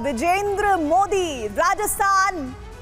Vijendra Modi Rajasthan,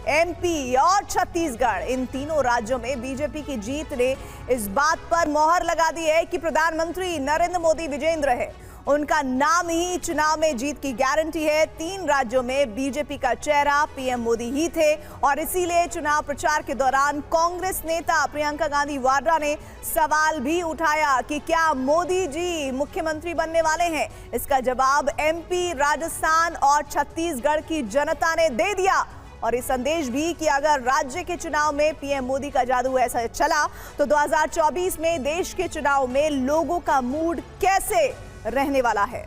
MP और छत्तीसगढ़, इन तीनों राज्यों में बीजेपी की जीत ने इस बात पर मोहर लगा दी है कि प्रधानमंत्री नरेंद्र मोदी विजेंद्र है। उनका नाम ही चुनाव में जीत की गारंटी है। 3 राज्यों में बीजेपी का चेहरा पीएम मोदी ही थे और इसीलिए चुनाव प्रचार के दौरान कांग्रेस नेता प्रियंका गांधी वाड्रा ने सवाल भी उठाया कि क्या मोदी जी मुख्यमंत्री बनने वाले हैं। इसका जवाब एमपी, राजस्थान और छत्तीसगढ़ की जनता ने दे दिया और ये संदेश भी कि अगर राज्य के चुनाव में पीएम मोदी का जादू ऐसा चला तो 2024 में देश के चुनाव में लोगों का मूड कैसे रहने वाला है।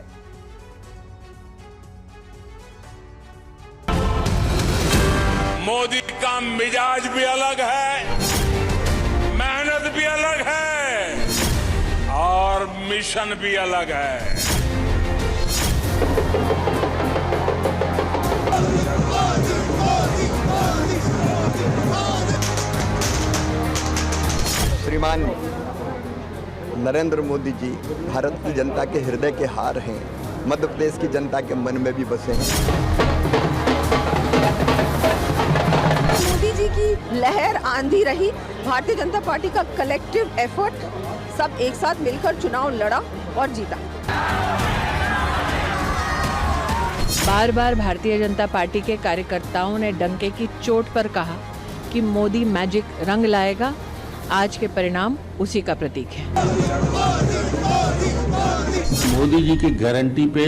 मोदी का मिजाज भी अलग है, मेहनत भी अलग है और मिशन भी अलग है। श्रीमान नरेंद्र मोदी जी भारत की जनता के हृदय के हार हैं, मध्य प्रदेश की जनता के मन में भी बसे हैं। मोदी जी की लहर आंधी रही, भारतीय जनता पार्टी का कलेक्टिव एफर्ट, सब एक साथ मिलकर चुनाव लड़ा और जीता। बार बार भारतीय जनता पार्टी के कार्यकर्ताओं ने डंके की चोट पर कहा कि मोदी मैजिक रंग लाएगा। आज के परिणाम उसी का प्रतीक है। मोदी जी की गारंटी पे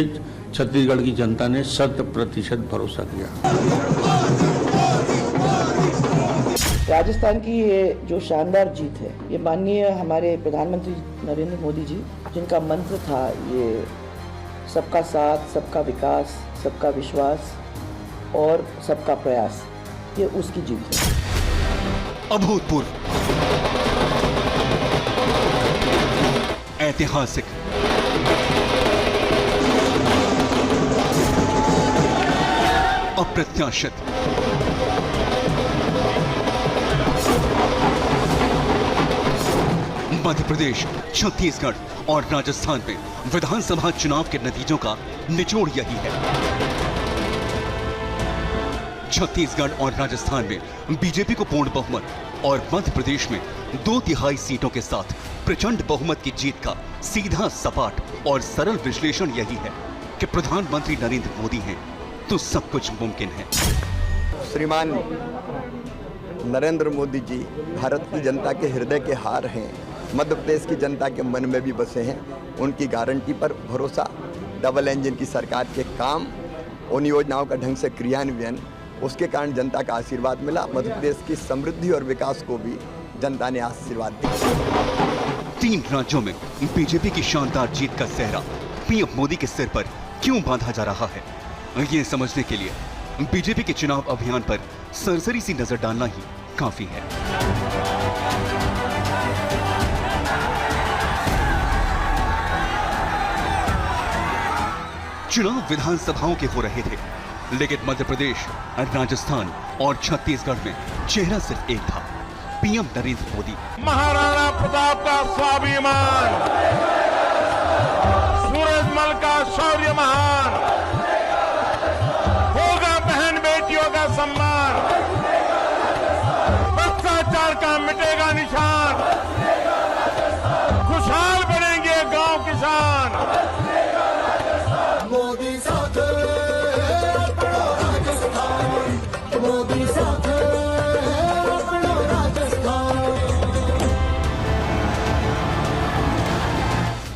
छत्तीसगढ़ की जनता ने 100% भरोसा किया। राजस्थान की ये जो शानदार जीत है, ये माननीय हमारे प्रधानमंत्री नरेंद्र मोदी जी, जिनका मंत्र था ये सबका साथ, सबका विकास, सबका विश्वास और सबका प्रयास, ये उसकी जीत है। अभूतपूर्व, ऐतिहासिक, अप्रत्याशित, मध्य प्रदेश, छत्तीसगढ़ और राजस्थान में विधानसभा चुनाव के नतीजों का निचोड़ यही है। छत्तीसगढ़ और राजस्थान में बीजेपी को पूर्ण बहुमत और मध्य प्रदेश में 2/3 सीटों के साथ प्रचंड बहुमत की जीत का सीधा, सपाट और सरल विश्लेषण यही है कि प्रधानमंत्री नरेंद्र मोदी हैं तो सब कुछ मुमकिन है। श्रीमान नरेंद्र मोदी जी भारत की जनता के हृदय के हार हैं, मध्य प्रदेश की जनता के मन में भी बसे हैं। उनकी गारंटी पर भरोसा, डबल इंजन की सरकार के काम, उन योजनाओं का ढंग से क्रियान्वयन, उसके कारण जनता का आशीर्वाद मिला। मध्य प्रदेश की समृद्धि और विकास को भी जनता ने आशीर्वाद दिया। 3 राज्यों में बीजेपी की शानदार जीत का सेहरा पीएम मोदी के सिर पर क्यों बांधा जा रहा है, ये समझने के लिए बीजेपी के चुनाव अभियान पर सरसरी सी नजर डालना ही काफी है। चुनाव विधानसभाओं के हो रहे थे, लेकिन मध्य प्रदेश, राजस्थान और छत्तीसगढ़ में चेहरा सिर्फ एक था, पीएम नरेंद्र मोदी। महाराणा प्रताप का स्वाभिमान, सूरजमल का शौर्य महान, होगा बहन बेटियों का सम्मान, भ्रष्टाचार का मिटेगा निशान, खुशहाल बनेंगे गांव किसान। मोदी साथ, अपना राजस्थान, मोदी साथ, अपना राजस्थान।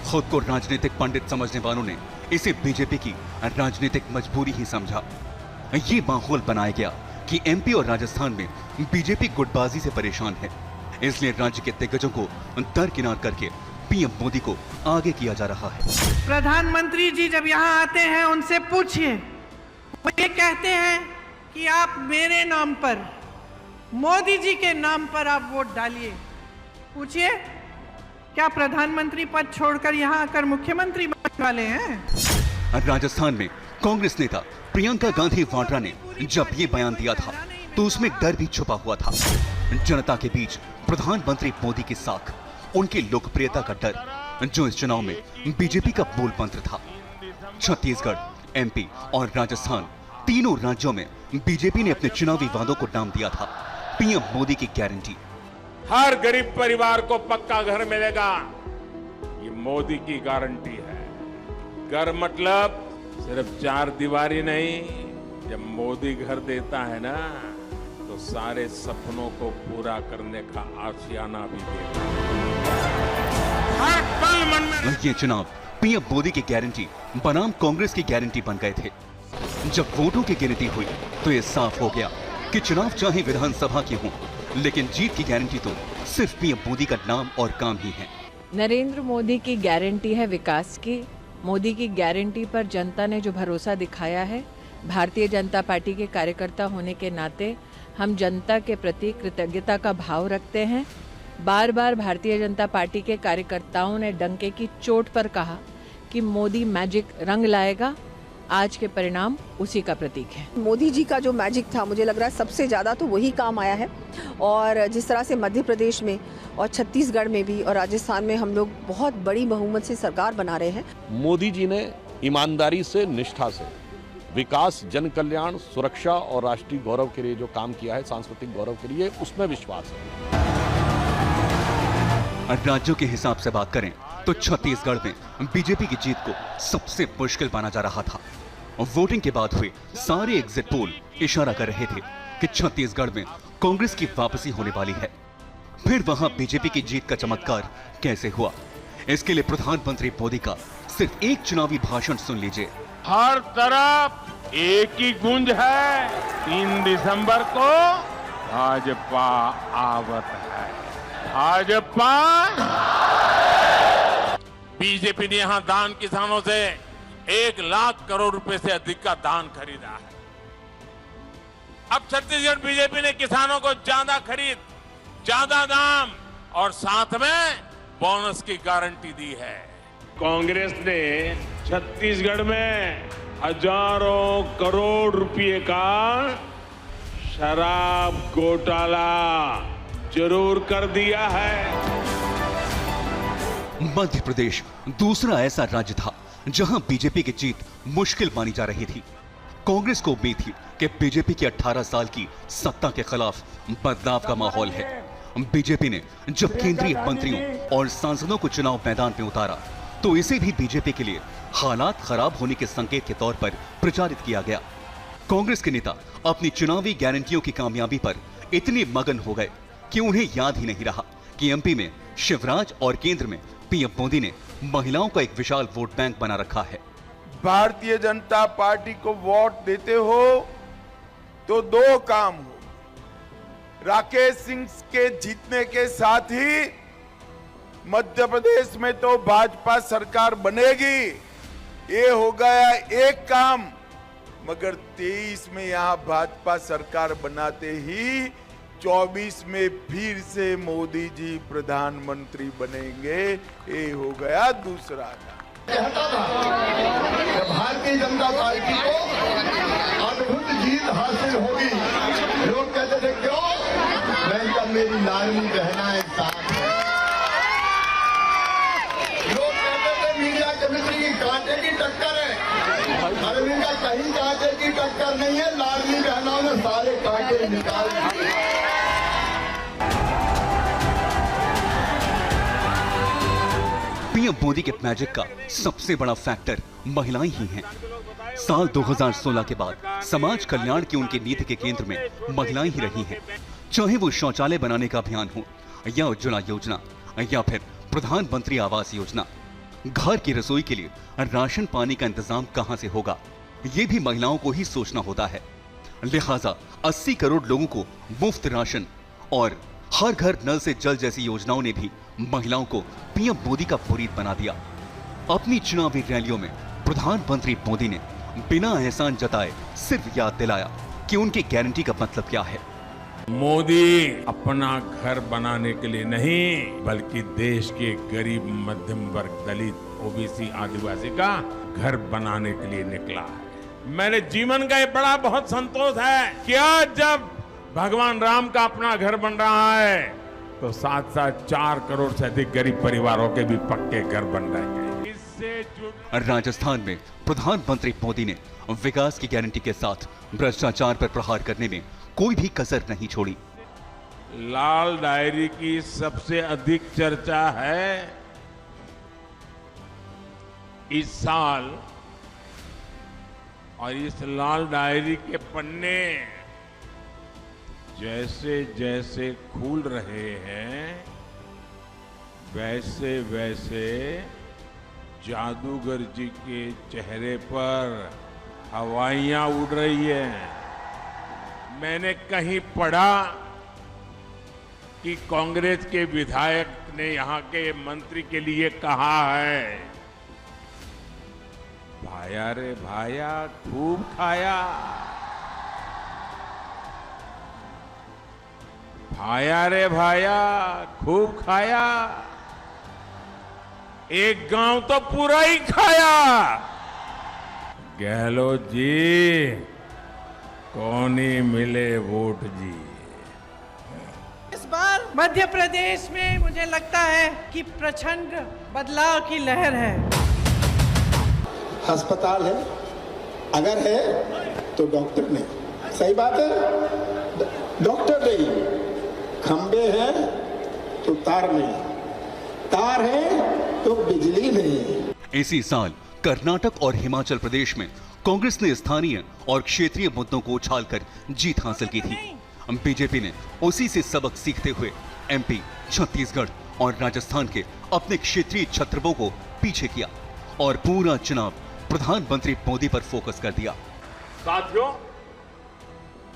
खुद को राजनीतिक पंडित समझने वालों ने इसे बीजेपी की राजनीतिक मजबूरी ही समझा। ये माहौल बनाया गया कि एमपी और राजस्थान में बीजेपी गुटबाजी से परेशान है, इसलिए राज्य के दिग्गजों को दरकिनार करके पीएम मोदी को आगे किया जा रहा है। प्रधानमंत्री जी जब यहाँ आते हैं उनसे पूछिए, वो ये कहते हैं कि आप मेरे नाम पर, मोदी जी के नाम पर आप वोट डालिए। पूछिए, क्या प्रधानमंत्री पद छोड़कर यहाँ आकर मुख्यमंत्री बनने वाले हैं? राजस्थान में कांग्रेस नेता प्रियंका गांधी वाड्रा ने जब ये बयान दिया था तो उसमें डर भी छुपा हुआ था। जनता के बीच प्रधानमंत्री मोदी के साथ उनकी लोकप्रियता का डर, जो इस चुनाव में बीजेपी का मूल मंत्र था। छत्तीसगढ़, एमपी और राजस्थान तीनों राज्यों में बीजेपी ने अपने चुनावी वादों को नाम दिया था पीएम मोदी की गारंटी। हर गरीब परिवार को पक्का घर मिलेगा, ये मोदी की गारंटी है। घर मतलब सिर्फ चार दीवारी नहीं, जब मोदी घर देता है ना तो सारे सपनों को पूरा करने का आशियाना भी देता है। हर पल मन में ये चुनाव पीएम मोदी की गारंटी बनाम कांग्रेस की गारंटी बन गए थे। जब वोटों की गिनती हुई तो ये साफ हो गया कि चुनाव चाहे विधानसभा की हो, लेकिन जीत की गारंटी तो सिर्फ पीएम मोदी का नाम और काम ही है। नरेंद्र मोदी की गारंटी है विकास की। मोदी की गारंटी पर जनता ने जो भरोसा दिखाया है, भारतीय जनता पार्टी के कार्यकर्ता होने के नाते हम जनता के प्रति कृतज्ञता का भाव रखते हैं। बार बार भारतीय जनता पार्टी के कार्यकर्ताओं ने डंके की चोट पर कहा कि मोदी मैजिक रंग लाएगा। आज के परिणाम उसी का प्रतीक है। मोदी जी का जो मैजिक था, मुझे लग रहा है सबसे ज़्यादा तो वही काम आया है। और जिस तरह से मध्य प्रदेश में और छत्तीसगढ़ में भी और राजस्थान में हम लोग बहुत बड़ी बहुमत से सरकार बना रहे हैं। मोदी जी ने ईमानदारी से, निष्ठा से विकास, जन कल्याण, सुरक्षा और राष्ट्रीय गौरव के लिए जो काम किया है, सांस्कृतिक गौरव के लिए, उसमें विश्वास है। राज्यों के हिसाब से बात करें तो छत्तीसगढ़ में बीजेपी की जीत को सबसे मुश्किल माना जा रहा था। वोटिंग के बाद हुए सारे एग्जिट पोल इशारा कर रहे थे कि छत्तीसगढ़ में कांग्रेस की वापसी होने वाली है। फिर वहां बीजेपी की जीत का चमत्कार कैसे हुआ, इसके लिए प्रधानमंत्री मोदी का सिर्फ एक चुनावी भाषण सुन लीजिए। हर तरफ एक ही गूंज है, 3 दिसंबर को भाजपा आवत है। भाजपा। बीजेपी ने यहां दान किसानों से 1 लाख करोड़ रुपए से अधिक का दान खरीदा है। अब छत्तीसगढ़ बीजेपी ने किसानों को ज्यादा खरीद, ज्यादा दाम और साथ में बोनस की गारंटी दी है। कांग्रेस ने छत्तीसगढ़ में हजारों करोड़ रुपए का शराब घोटाला जरूर कर दिया है। मध्य प्रदेश दूसरा ऐसा राज्य था जहां बीजेपी की जीत मुश्किल मानी जा रही थी। कांग्रेस को उम्मीद थी कि बीजेपी की 18 साल की सत्ता के खिलाफ बदलाव का माहौल है। बीजेपी ने जब केंद्रीय मंत्रियों और सांसदों को चुनाव मैदान में उतारा तो इसे भी बीजेपी के लिए हालात खराब होने के संकेत के तौर पर प्रचारित किया गया। कांग्रेस के नेता अपनी चुनावी गारंटियों की कामयाबी पर इतने मगन हो गए कि उन्हें याद ही नहीं रहा कि एमपी में शिवराज और केंद्र में पीएम मोदी ने महिलाओं का एक विशाल वोट बैंक बना रखा है। भारतीय जनता पार्टी को वोट देते हो तो 2 काम हो। राकेश सिंह के जीतने के साथ ही मध्य प्रदेश में तो भाजपा सरकार बनेगी, ये हो गया एक काम। मगर 23 में यहां भाजपा सरकार बनाते ही 24 में फिर से मोदी जी प्रधानमंत्री बनेंगे, ये हो गया दूसरा काम। भारतीय जनता पार्टी को अद्भुत जीत हासिल होगी। लोग कहते थे क्यों? मैं कब मेरी लाडली बहनाएं साथ है। लोग कहते थे मीडिया कमेटी की कांटे की टक्कर है। अरविंद का कहीं कांटे की टक्कर नहीं है, लाडली बहनाओं ने सारे कांटे निकाल दिए। पीएम मोदी के मैजिक का सबसे बड़ा फैक्टर महिलाएं ही हैं। साल 2016 के बाद समाज कल्याण की उनकी नीति के केंद्र में महिलाएं ही रही हैं। चाहे वो शौचालय बनाने का अभियान हो या उज्ज्वला योजना या फिर प्रधानमंत्री आवास योजना। घर की रसोई के लिए राशन पानी का इंतजाम कहां से होगा, ये भी महिलाओं को ही सोचना होता है। लिहाजा 80 करोड़ लोगों को मुफ्त राशन और हर घर नल से जल जैसी योजनाओं ने भी महिलाओं को पीएम मोदी का मुरीद बना दिया। अपनी चुनावी रैलियों में प्रधानमंत्री मोदी ने बिना एहसान जताए सिर्फ याद दिलाया कि उनकी गारंटी का मतलब क्या है। मोदी अपना घर बनाने के लिए नहीं, बल्कि देश के गरीब, मध्यम वर्ग, दलित, ओबीसी, आदिवासी का घर बनाने के लिए निकला है। मेरे जीवन का ये बड़ा बहुत संतोष है कि आज जब भगवान राम का अपना घर बन रहा है तो साथ साथ 4 करोड़ से अधिक गरीब परिवारों के भी पक्के घर बन रहे हैं। इससे राजस्थान में प्रधानमंत्री मोदी ने विकास की गारंटी के साथ भ्रष्टाचार पर प्रहार करने में कोई भी कसर नहीं छोड़ी। लाल डायरी की सबसे अधिक चर्चा है इस साल, और इस लाल डायरी के पन्ने जैसे जैसे खुल रहे हैं वैसे वैसे जादूगर जी के चेहरे पर हवाइयां उड़ रही हैं। मैंने कहीं पढ़ा कि कांग्रेस के विधायक ने यहां के मंत्री के लिए कहा है, भाया रे भाया खूब खाया, भाया रे भाया खूब खाया, एक गांव तो पूरा ही खाया। गहलोत जी कौन ही मिले वोट जी। इस बार मध्य प्रदेश में मुझे लगता है कि प्रचंड बदलाव की लहर है। अस्पताल है, अगर है तो डॉक्टर नहीं, सही बात है, डॉक्टर नहीं, खंबे हैं तो तार नहीं, तार है तो बिजली नहीं। इसी साल कर्नाटक और हिमाचल प्रदेश में कांग्रेस ने स्थानीय और क्षेत्रीय मुद्दों को उछालकर जीत हासिल की थी। बीजेपी ने उसी से सबक सीखते हुए एमपी, छत्तीसगढ़ और राजस्थान के अपने क्षेत्रीय छत्रपों को पीछे किया और पूरा चुनाव प्रधानमंत्री मोदी पर फोकस कर दिया। साथियों,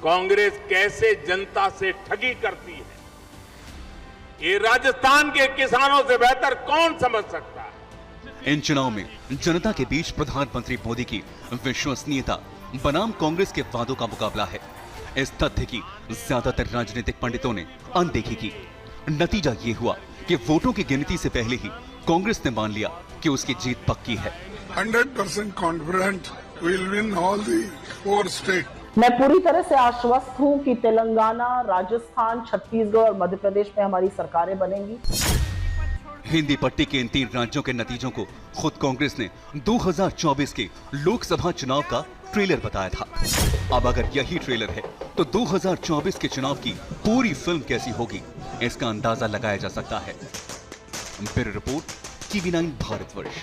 कांग्रेस कैसे जनता से ठगी करती है, ये राजस्थान के किसानों से बेहतर कौन समझ सकता है। इन चुनाव में जनता के बीच प्रधानमंत्री मोदी की विश्वसनीयता बनाम कांग्रेस के वादों का मुकाबला है। इस तथ्य की ज्यादातर राजनीतिक पंडितों ने अनदेखी की। नतीजा ये हुआ कि वोटों की गिनती से पहले ही कांग्रेस ने मान लिया कि उसकी जीत पक्की है। 100% confident will win all the 4 state. मैं पूरी तरह से आश्वस्त हूं कि तेलंगाना, राजस्थान, छत्तीसगढ़ और मध्य प्रदेश में हमारी सरकारें बनेंगी। हिंदी पट्टी के इन 3 राज्यों के नतीजों को खुद कांग्रेस ने 2024 के लोकसभा चुनाव का ट्रेलर बताया था। अब अगर यही ट्रेलर है तो 2024 के चुनाव की पूरी फिल्म कैसी होगी, इसका अंदाजा लगाया जा सकता है। Bureau report, TV9 Bharatvarsh.